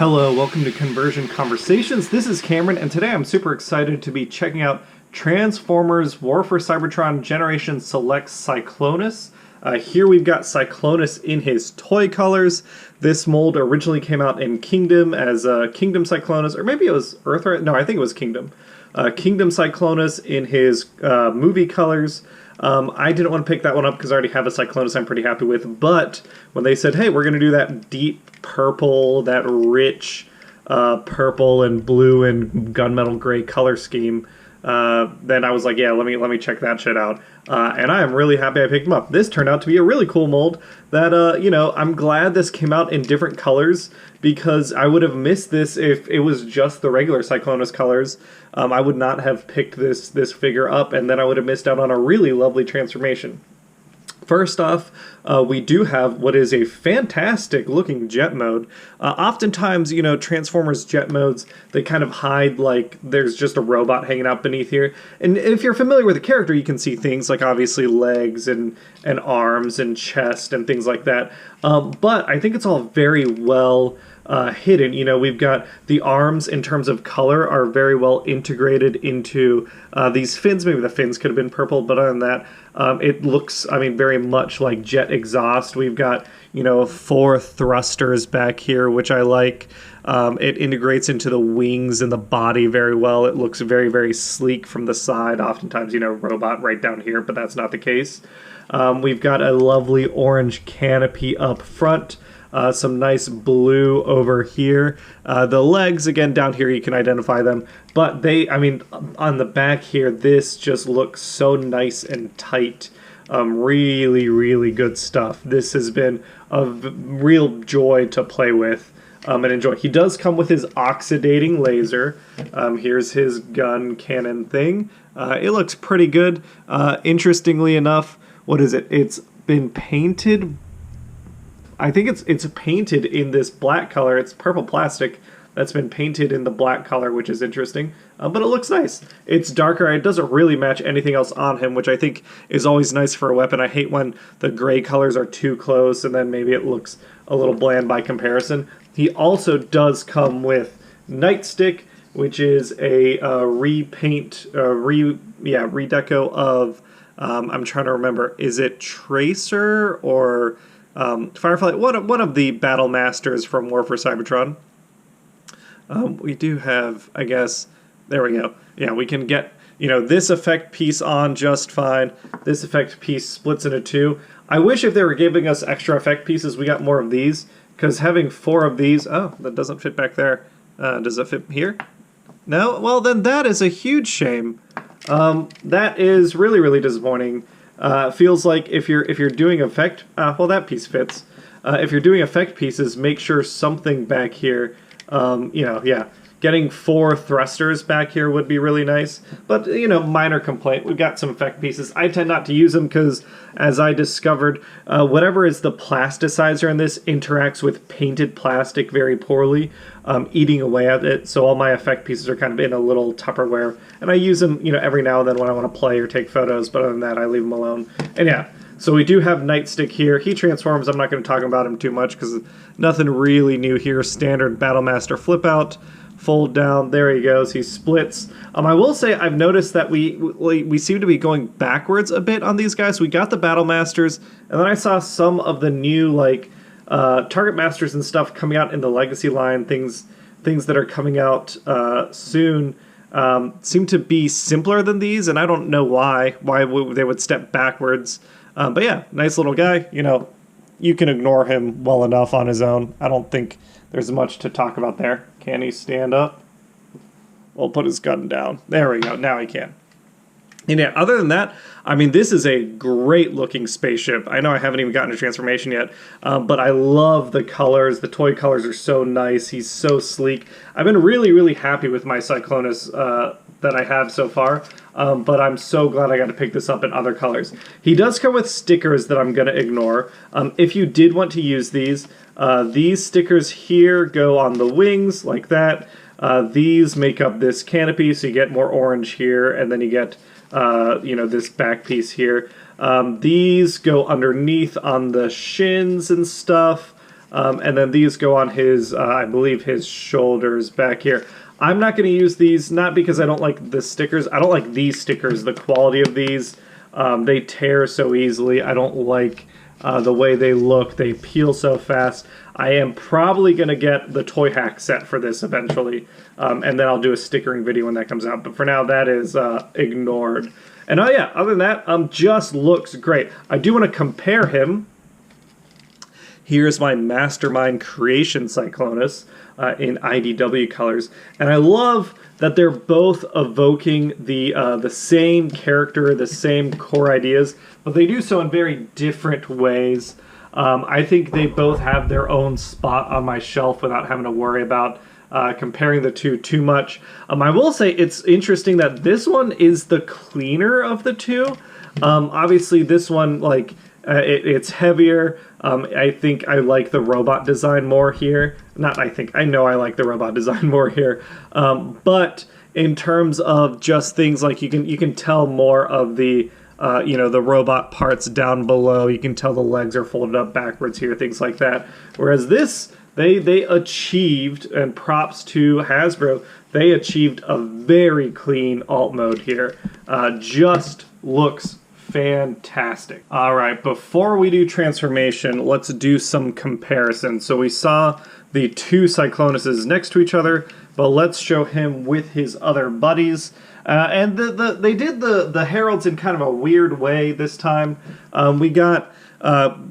Hello, welcome to Conversion Conversations. This is Cameron, and today I'm super excited to be checking out Transformers War for Cybertron Generation Select Cyclonus. Here we've got Cyclonus in his toy colors. This mold originally came out in Kingdom as Kingdom Cyclonus, or maybe it was Earth. No, I think it was Kingdom. Kingdom Cyclonus in his movie colors. I didn't want to pick that one up because I already have a Cyclonus I'm pretty happy with, but when they said, hey, we're going to do that deep purple, that rich purple and blue and gunmetal gray color scheme, then I was like, yeah, let me check that shit out. And I am really happy I picked them up. This turned out to be a really cool mold that, I'm glad this came out in different colors because I would have missed this if it was just the regular Cyclonus colors. I would not have picked this figure up, and then I would have missed out on a really lovely transformation. First off, we do have what is a fantastic looking jet mode. Oftentimes, Transformers jet modes, they kind of hide like there's just a robot hanging out beneath here. And if you're familiar with the character, you can see things like obviously legs and arms and chest and things like that. But I think it's all very well hidden. We've got the arms in terms of color are very well integrated into these fins. Maybe the fins could have been purple, but other than that, it looks, very much like jet exhaust. We've got, 4 thrusters back here, which I like. It integrates into the wings and the body very well. It looks very, very sleek from the side. Oftentimes, robot right down here, but that's not the case. We've got a lovely orange canopy up front. Some nice blue over here. The legs, again, down here, you can identify them. But on the back here, this just looks so nice and tight. Really, really good stuff. This has been a real joy to play with and enjoy. He does come with his Oxidating Laser. Here's his gun cannon thing. It looks pretty good. Interestingly enough, what is it? It's been painted. I think it's painted in this black color. It's purple plastic that's been painted in the black color, which is interesting. But it looks nice. It's darker. It doesn't really match anything else on him, which I think is always nice for a weapon. I hate when the gray colors are too close and then maybe it looks a little bland by comparison. He also does come with Nighstick, which is a redeco of, I'm trying to remember, is it Tracer or Firefly? One of the Battlemasters from War for Cybertron. We do have, I guess, there we go. Yeah, we can get, this effect piece on just fine. This effect piece splits into 2. I wish if they were giving us extra effect pieces, we got more of these, because having 4 of these, oh, that doesn't fit back there. Does it fit here? No? Well, then that is a huge shame. That is really, really disappointing. Feels like if you're doing effect, well, that piece fits. If you're doing effect pieces, make sure something back here, getting 4 thrusters back here would be really nice. But, minor complaint. We've got some effect pieces. I tend not to use them because, as I discovered, whatever is the plasticizer in this interacts with painted plastic very poorly, eating away at it. So all my effect pieces are kind of in a little Tupperware. And I use them, every now and then when I want to play or take photos. But other than that, I leave them alone. And yeah. So we do have Nighstick here. He transforms. I'm not going to talk about him too much because nothing really new here. Standard Battlemaster flip out, fold down. There he goes. He splits. I will say I've noticed that we seem to be going backwards a bit on these guys. We got the Battlemasters, and then I saw some of the new Target Masters and stuff coming out in the Legacy line. Things that are coming out soon. Seem to be simpler than these, and I don't know why they would step backwards. But yeah, nice little guy. You can ignore him well enough on his own. I don't think there's much to talk about there. Can he stand up? We'll put his gun down. There we go. Now he can. And yeah, other than that, this is a great looking spaceship. I know I haven't even gotten a transformation yet, but I love the colors. The toy colors are so nice. He's so sleek. I've been really, really happy with my Cyclonus that I have so far, but I'm so glad I got to pick this up in other colors. He does come with stickers that I'm going to ignore. If you did want to use these stickers here go on the wings like that. These make up this canopy, so you get more orange here, and then you get this back piece here. These go underneath on the shins and stuff. And then these go on his, I believe, his shoulders back here. I'm not going to use these, not because I don't like the stickers. I don't like these stickers, the quality of these. They tear so easily. I don't like the way they look. They peel so fast. I am probably going to get the Toy Hack set for this eventually. And then I'll do a stickering video when that comes out. But for now, that is ignored. And oh yeah, other than that, just looks great. I do want to compare him. Here's my Mastermind Creation Cyclonus in IDW colors. And I love that they're both evoking the same character, the same core ideas, but they do so in very different ways. I think they both have their own spot on my shelf without having to worry about comparing the two too much. I will say it's interesting that this one is the cleaner of the two. Obviously, this one, like, it's heavier. I think I like the robot design more here. Not I think, I know I like the robot design more here. But in terms of just things like you can tell more of the the robot parts down below. You can tell the legs are folded up backwards here, things like that. Whereas this, they achieved, and props to Hasbro, they achieved a very clean alt mode here. Just looks fantastic. All right, before we do transformation, let's do some comparison. So we saw the two Cyclonuses next to each other, but let's show him with his other buddies. And they did the Heralds in kind of a weird way this time. We got,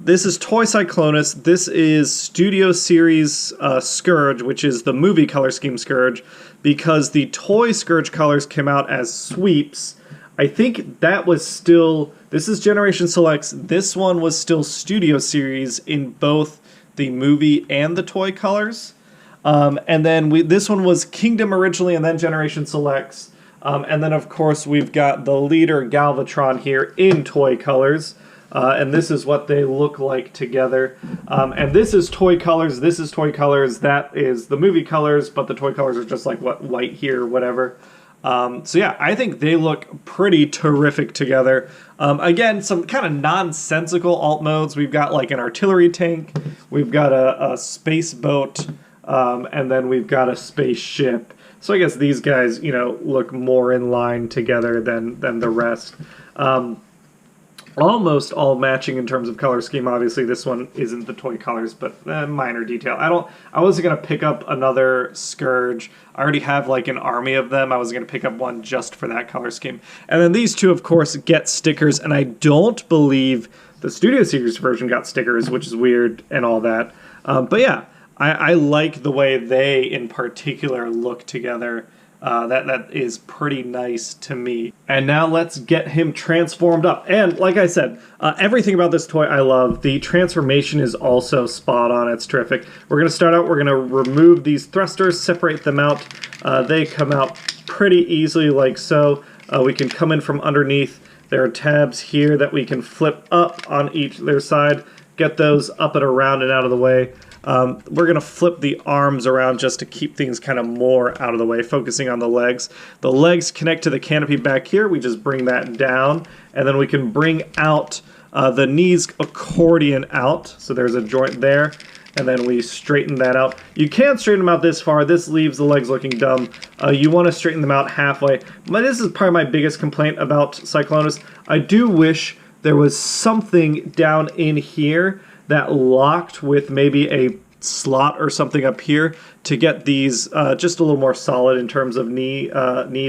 this is Toy Cyclonus, this is Studio Series Scourge, which is the movie color scheme Scourge, because the Toy Scourge colors came out as sweeps. I think that was still, this is Generation Selects, this one was still Studio Series in both the movie and the toy colors. And then this one was Kingdom originally and then Generation Selects. And then of course we've got the leader Galvatron here in toy colors. And this is what they look like together. And this is toy colors, this is toy colors, that is the movie colors, but the toy colors are just like what, white here, whatever. So yeah, I think they look pretty terrific together. Again, some kind of nonsensical alt modes. We've got like an artillery tank, we've got a space boat, and then we've got a spaceship. So I guess these guys, look more in line together than the rest. Almost all matching in terms of color scheme. Obviously, this one isn't the toy colors, but minor detail. I wasn't gonna pick up another Scourge. I already have like an army of them. I was gonna pick up one just for that color scheme. And then these two, of course, get stickers. And I don't believe the Studio Series version got stickers, which is weird and all that. But yeah, I like the way they, in particular, look together. That is pretty nice to me. And now let's get him transformed up. And like I said, everything about this toy I love. The transformation is also spot on. It's terrific. We're going to start out, we're going to remove these thrusters, separate them out. They come out pretty easily like so. We can come in from underneath. There are tabs here that we can flip up on their side, get those up and around and out of the way. We're going to flip the arms around just to keep things kind of more out of the way, focusing on the legs. The legs connect to the canopy back here. We just bring that down, and then we can bring out the knees accordion out. So there's a joint there, and then we straighten that out. You can't straighten them out this far. This leaves the legs looking dumb. You want to straighten them out halfway. But this is probably my biggest complaint about Cyclonus. I do wish there was something down in here that locked with maybe a slot or something up here to get these just a little more solid in terms of knee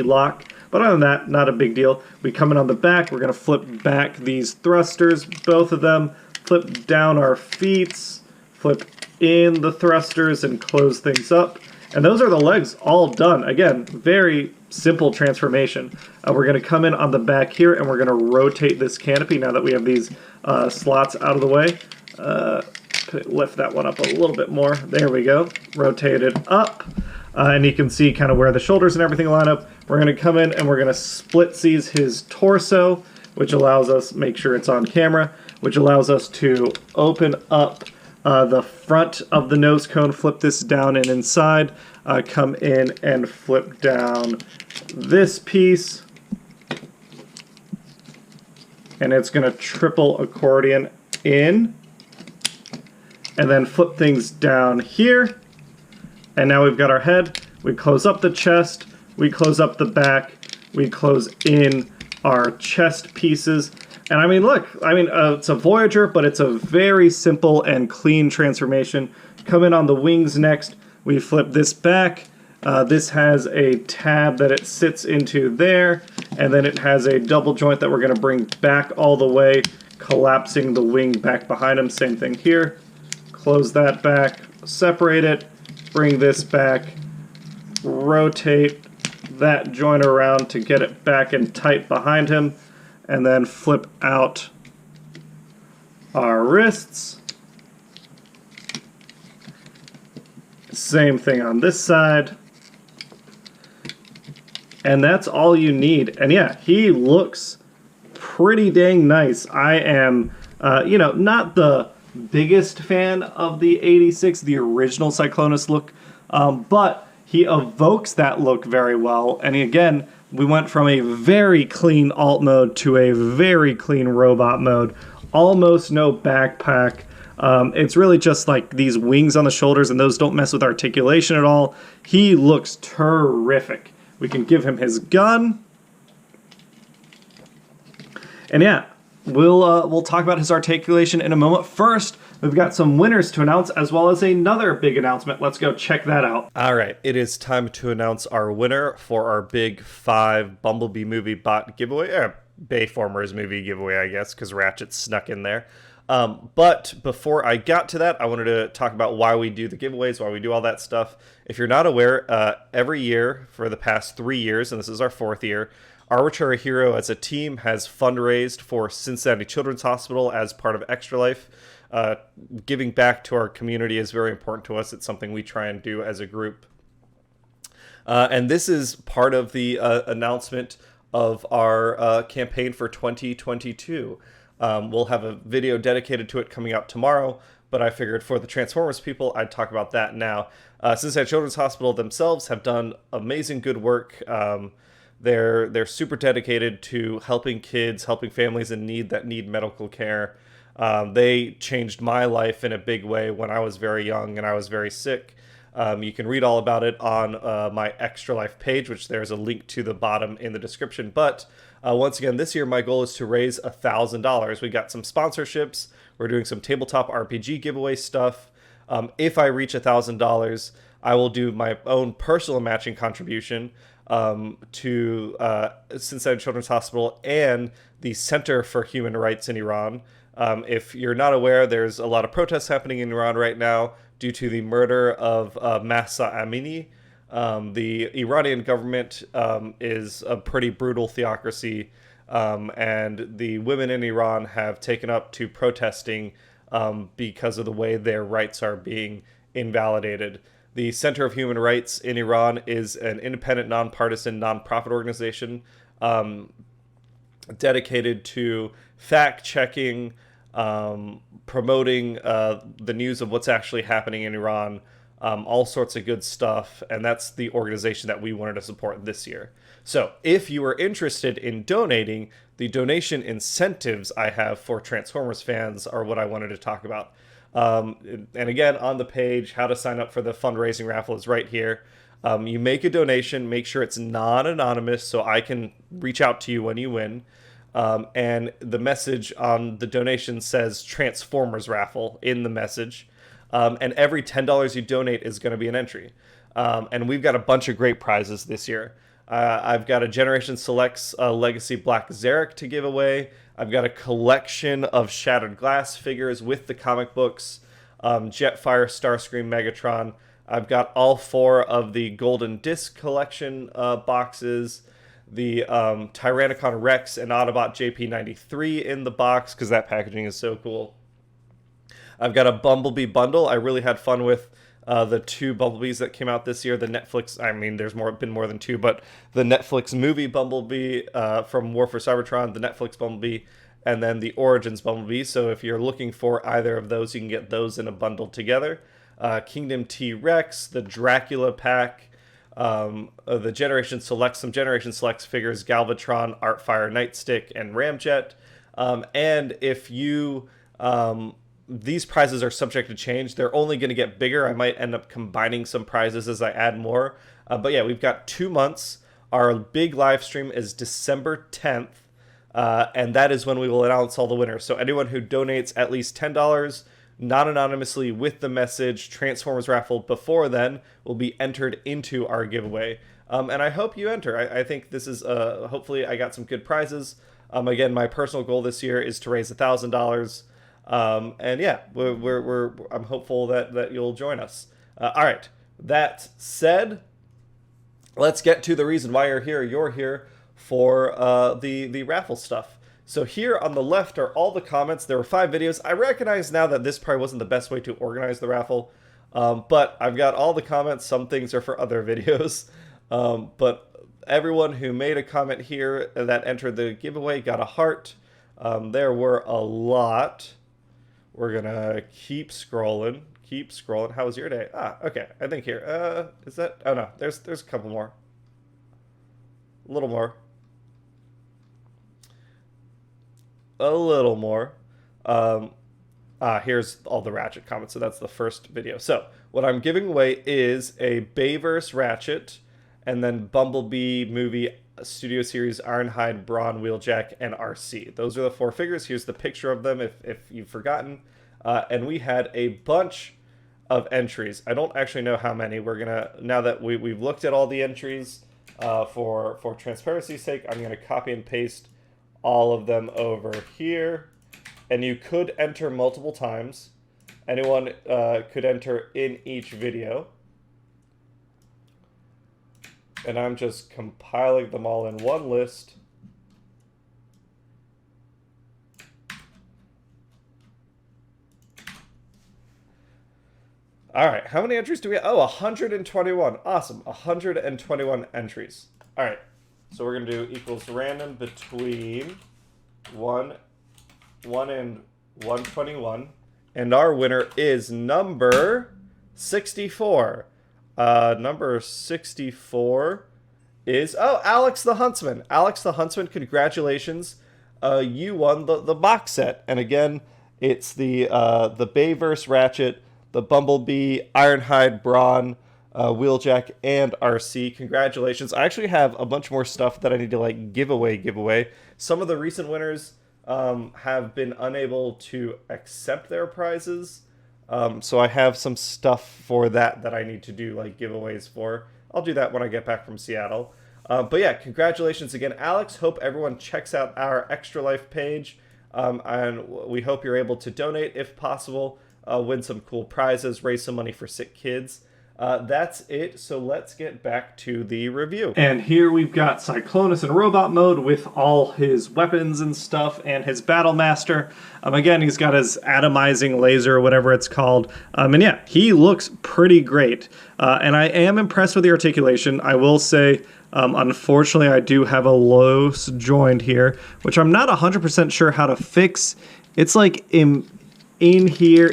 lock. But other than that, not a big deal. We come in on the back, we're going to flip back these thrusters, both of them, flip down our feet, flip in the thrusters and close things up. And those are the legs all done. Again, very simple transformation. We're going to come in on the back here and we're going to rotate this canopy now that we have these slots out of the way. Lift that one up a little bit more. There we go. Rotate it up. And you can see kind of where the shoulders and everything line up. We're going to come in and we're going to split seize his torso, which allows us, make sure it's on camera, which allows us to open up the front of the nose cone, flip this down and inside, come in and flip down this piece. And it's going to triple accordion in. and then flip things down here. And now we've got our head. We close up the chest, we close up the back, we close in our chest pieces. And I mean, look, it's a Voyager, but it's a very simple and clean transformation. Come in on the wings next, we flip this back. This has a tab that it sits into there, and then it has a double joint that we're going to bring back all the way, collapsing the wing back behind him. Same thing here. Close that back, separate it, bring this back, rotate that joint around to get it back in tight behind him, and then flip out our wrists. Same thing on this side. And that's all you need. And yeah, he looks pretty dang nice. I am, not the biggest fan of the 86, the original Cyclonus look, but he evokes that look very well. And again, we went from a very clean alt mode to a very clean robot mode. Almost no backpack. It's really just like these wings on the shoulders, and those don't mess with articulation at all. He looks terrific. We can give him his gun. And yeah, we'll talk about his articulation in a moment. First, we've got some winners to announce, as well as another big announcement. Let's go check that out. All right, it is time to announce our winner for our Big 5 Bumblebee Movie Bot giveaway. Bayformers movie giveaway, I guess, because Ratchet snuck in there. But before I got to that, I wanted to talk about why we do the giveaways, why we do all that stuff. If you're not aware, every year for the past 3 years, and this is our 4th year, Arbitrary Hero as a team has fundraised for Cincinnati Children's Hospital as part of Extra Life. Giving back to our community is very important to us. It's something we try and do as a group. And this is part of the announcement of our campaign for 2022. We'll have a video dedicated to it coming out tomorrow, but I figured for the Transformers people, I'd talk about that now. Cincinnati Children's Hospital themselves have done amazing good work. They're super dedicated to helping kids, helping families in need that need medical care. They changed my life in a big way when I was very young and I was very sick. You can read all about it on my Extra Life page, which there's a link to the bottom in the description. But once again, this year my goal is to raise $1,000. We got some sponsorships. We're doing some tabletop RPG giveaway stuff. If I reach $1,000, I will do my own personal matching contribution to Cincinnati Children's Hospital and the Center for Human Rights in Iran. If you're not aware, there's a lot of protests happening in Iran right now due to the murder of Mahsa Amini. The Iranian government is a pretty brutal theocracy, and the women in Iran have taken up to protesting because of the way their rights are being invalidated. The Center of Human Rights in Iran is an independent, nonpartisan, nonprofit organization dedicated to fact-checking, promoting the news of what's actually happening in Iran, all sorts of good stuff, and that's the organization that we wanted to support this year. So if you are interested in donating, the donation incentives I have for Transformers fans are what I wanted to talk about. And again, on the page, how to sign up for the fundraising raffle is right here. You make a donation, make sure it's non-anonymous so I can reach out to you when you win. And the message on the donation says Transformers raffle in the message. And every $10 you donate is going to be an entry. And we've got a bunch of great prizes this year. I've got a Generation Selects Legacy Black Zarek to give away. I've got a collection of Shattered Glass figures with the comic books, Jetfire, Starscream, Megatron. I've got all 4 of the Golden Disc collection boxes, the Tyrannicon Rex and Autobot JP93 in the box, because that packaging is so cool. I've got a Bumblebee bundle. I really had fun with the 2 Bumblebees that came out this year. The Netflix, there's been more than 2, but the Netflix movie Bumblebee from War for Cybertron, the Netflix Bumblebee, and then the Origins Bumblebee. So if you're looking for either of those, you can get those in a bundle together. Kingdom T-Rex, the Dracula pack, the Generation Select, some Generation Selects figures, Galvatron, Artfire, Nightstick, and Ramjet. And if you these prizes are subject to change. They're only going to get bigger. I might end up combining some prizes as I add more. But yeah, we've got 2 months. Our big live stream is December 10th. And that is when we will announce all the winners. So anyone who donates at least $10, not anonymously, with the message Transformers Raffle before then, will be entered into our giveaway. And I hope you enter. I think this is, hopefully I got some good prizes. Again, my personal goal this year is to raise $1,000. And yeah, I'm hopeful that you'll join us. All right. That said, let's get to the reason why you're here. You're here for the raffle stuff. So here on the left are all the comments. There were 5 videos. I recognize now that this probably wasn't the best way to organize the raffle, but I've got all the comments. Some things are for other videos, but everyone who made a comment here that entered the giveaway got a heart. There were a lot. We're gonna keep scrolling. How was your day? Okay. I think here. Is that? Oh no. There's a couple more. A little more. Here's all the Ratchet comments. So that's the first video. So what I'm giving away is a Bayverse Ratchet, and then Bumblebee Movie Studio Series Ironhide, Brawn, Wheeljack, and RC. Those are the 4 figures. Here's the picture of them if you've forgotten. And we had a bunch of entries. I don't actually know how many. We're gonna, now that we've looked at all the entries for transparency's sake, I'm gonna copy and paste all of them over here. And you could enter multiple times. Anyone could enter in each video. And I'm just compiling them all in one list. All right, how many entries do we have? Oh, 121. Awesome, 121 entries. All right, so we're gonna do equals random between 1 and 121. And our winner is number 64. Number 64 is, Alex the Huntsman. Alex the Huntsman, congratulations. You won the box set. And again, it's the Bayverse Ratchet, the Bumblebee, Ironhide, Brawn, Wheeljack, and RC. Congratulations. I actually have a bunch more stuff that I need to give away. Some of the recent winners have been unable to accept their prizes. So I have some stuff for that I need to do giveaways for. I'll do that when I get back from Seattle. But yeah, congratulations again, Alex. Hope everyone checks out our Extra Life page. And we hope you're able to donate if possible, win some cool prizes, raise some money for sick kids. That's it, so let's get back to the review. And here we've got Cyclonus in robot mode with all his weapons and stuff and his Battlemaster. Again, he's got his atomizing laser, or whatever it's called. And yeah, he looks pretty great. And I am impressed with the articulation. I will say, unfortunately, I do have a loose joint here, which I'm not 100% sure how to fix. It's in here,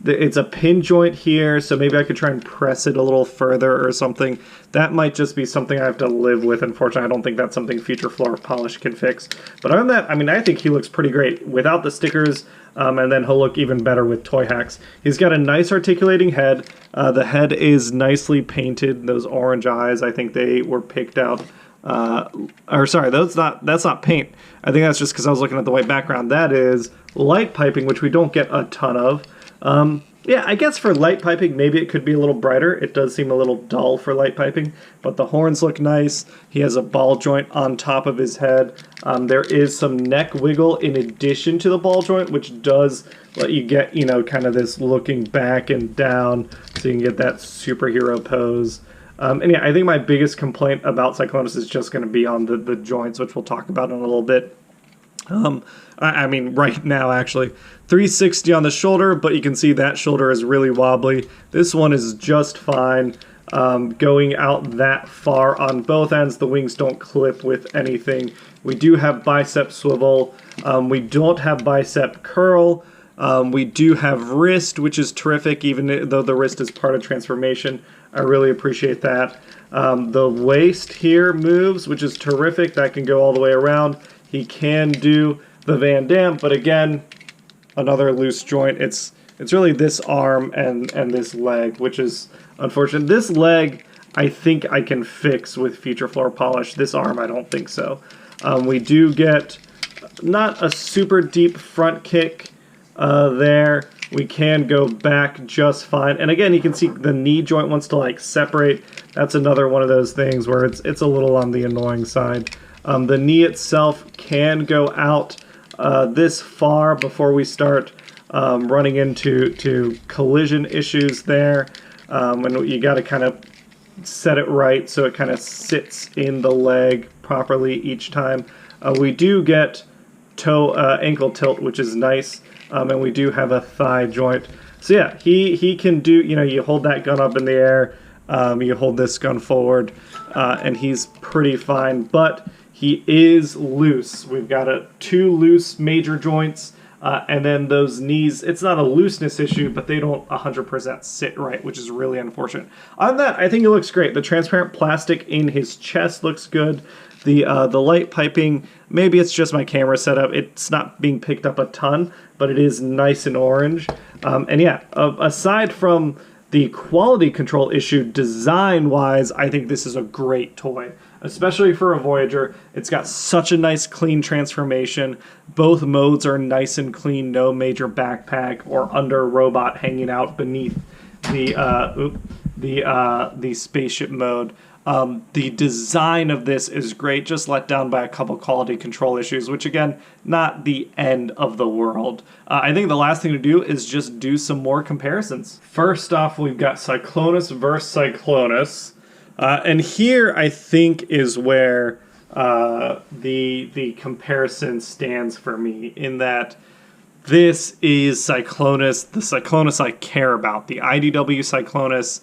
it's a pin joint here, so maybe I could try and press it a little further or something. That might just be something I have to live with. Unfortunately, I don't think that's something Future Floor Polish can fix. But other than that, I mean, I think he looks pretty great without the stickers, and then he'll look even better with toy hacks. He's got a nice articulating head. The head is nicely painted. Those orange eyes, I think they were picked out. Sorry, that's not paint. I think that's just because I was looking at the white background. That is light piping, which we don't get a ton of. Yeah, I guess for light piping, maybe it could be a little brighter. It does seem a little dull for light piping, but the horns look nice. He has a ball joint on top of his head. There is some neck wiggle in addition to the ball joint, which does let you get, kind of this looking back and down, so you can get that superhero pose. And yeah, I think my biggest complaint about Cyclonus is just going to be on the joints, which we'll talk about in a little bit. I mean, right now, actually. 360 on the shoulder, but you can see that shoulder is really wobbly. This one is just fine. Going out that far on both ends, the wings don't clip with anything. We do have bicep swivel. We don't have bicep curl. We do have wrist, which is terrific, even though the wrist is part of transformation. I really appreciate that. The waist here moves, which is terrific. That can go all the way around. He can do the Van Damme, but again, another loose joint. It's really this arm and this leg, which is unfortunate. This leg, I think I can fix with future floor polish. This arm, I don't think so. We do get not a super deep front kick there. We can go back just fine. And again, you can see the knee joint wants to like separate. That's another one of those things where it's a little on the annoying side. The knee itself can go out this far before we start running into collision issues there. And you got to kind of set it right so it kind of sits in the leg properly each time. We do get toe ankle tilt, which is nice. And we do have a thigh joint. So yeah, he can do, you hold that gun up in the air, you hold this gun forward, and he's pretty fine. But he is loose. We've got two loose major joints, and then those knees, it's not a looseness issue, but they don't 100% sit right, which is really unfortunate. On that, I think it looks great. The transparent plastic in his chest looks good. The light piping, maybe it's just my camera setup. It's not being picked up a ton, but it is nice and orange. And yeah, aside from the quality control issue, design-wise, I think this is a great toy, especially for a Voyager. It's got such a nice, clean transformation. Both modes are nice and clean, no major backpack or under robot hanging out beneath the spaceship mode. The design of this is great, just let down by a couple quality control issues, which again, not the end of the world. I think the last thing to do is just do some more comparisons. First off, we've got Cyclonus versus Cyclonus. And here I think is where the comparison stands for me, in that this is Cyclonus, the Cyclonus I care about, the IDW Cyclonus.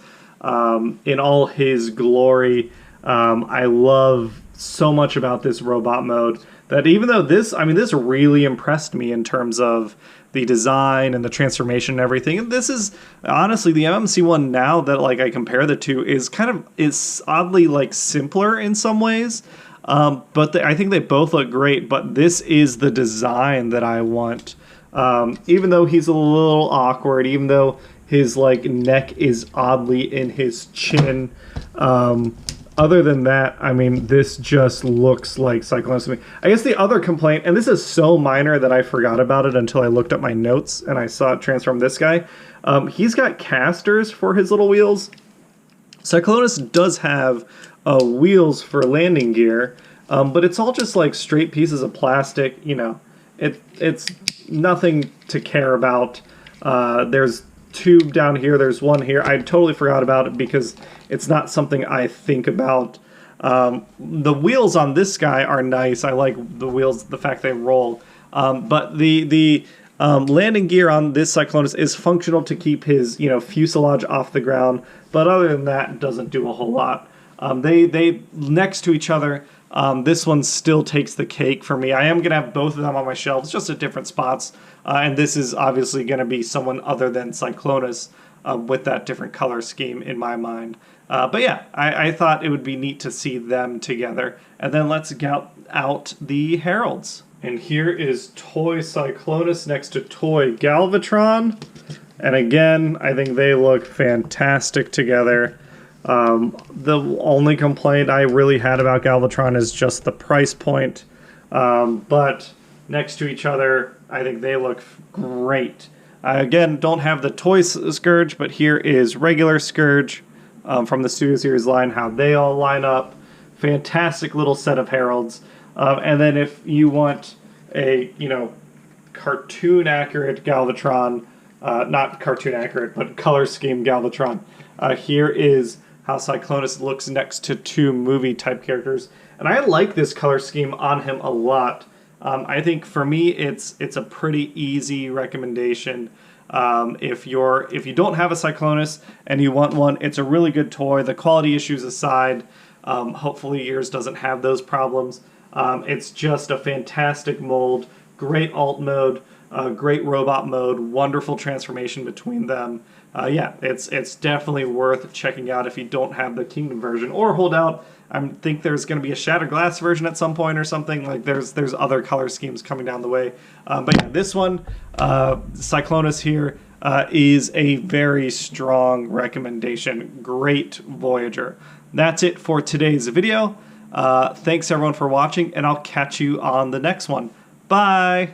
In all his glory. I love so much about this robot mode that even though this really impressed me in terms of the design and the transformation and everything. And this is honestly the MMC one now that like I compare the two is oddly like simpler in some ways. But I think they both look great, but this is the design that I want. Even though he's a little awkward, even though his like neck is oddly in his chin. Other than that, I mean, this just looks like Cyclonus to me. I guess the other complaint, and this is so minor that I forgot about it until I looked up my notes and I saw it transform this guy. He's got casters for his little wheels. Cyclonus does have wheels for landing gear, but it's all just like straight pieces of plastic. It's nothing to care about. There's tube down here, there's one here. I totally forgot about it because it's not something I think about. The wheels on this guy are nice. I like the wheels, the fact they roll. But the landing gear on this Cyclonus is functional to keep his fuselage off the ground. But other than that, it doesn't do a whole lot. They next to each other. This one still takes the cake for me. I am going to have both of them on my shelves, just at different spots. And this is obviously going to be someone other than Cyclonus with that different color scheme in my mind. But yeah, I thought it would be neat to see them together. And then let's get out the Heralds. And here is toy Cyclonus next to toy Galvatron. And again, I think they look fantastic together. The only complaint I really had about Galvatron is just the price point. But next to each other, I think they look great. I, again, don't have the toy Scourge, but here is regular Scourge from the Studio Series line, how they all line up. Fantastic little set of Heralds. And then if you want a, cartoon-accurate Galvatron, not cartoon-accurate, but color scheme Galvatron, here is how Cyclonus looks next to two movie-type characters. And I like this color scheme on him a lot. I think for me, it's a pretty easy recommendation. If you don't have a Cyclonus and you want one, it's a really good toy. The quality issues aside, hopefully yours doesn't have those problems. It's just a fantastic mold, great alt mode. great robot mode, wonderful transformation between them. Yeah, it's definitely worth checking out if you don't have the Kingdom version, or hold out. I think there's going to be a Shattered Glass version at some point or something. Like there's other color schemes coming down the way. But yeah, this one, Cyclonus here, is a very strong recommendation. Great Voyager. That's it for today's video. Thanks everyone for watching, and I'll catch you on the next one. Bye!